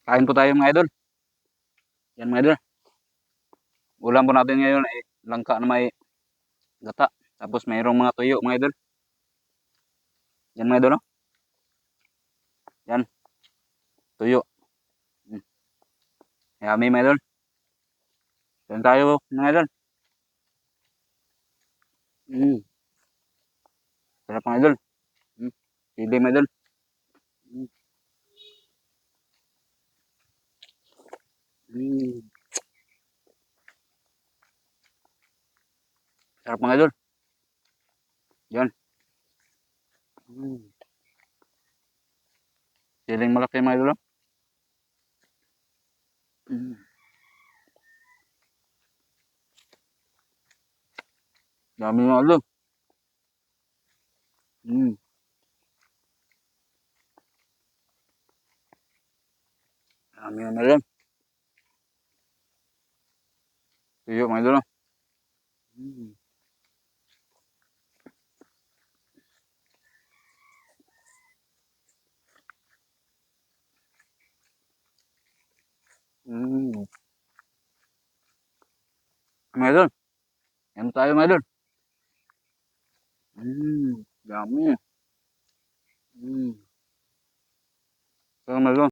Kain po tayo mga idol. Yan mga idol. Ulam po natin ngayon ay langka na may gata. Tapos mayroong mga tuyo mga idol. Yan mga idol. No? Yan. Tuyo. Yummy mga idol. Yan tayo mga idol. Sarap mga idol. Pili mga idol. Sarap mga idol. Yan. Siling malaki mga idol. Dami mga idol. Dami mga idol. Tuyo mga idol. Mga idol. Yan tayo mga idol. Dami. Sarap mga idol.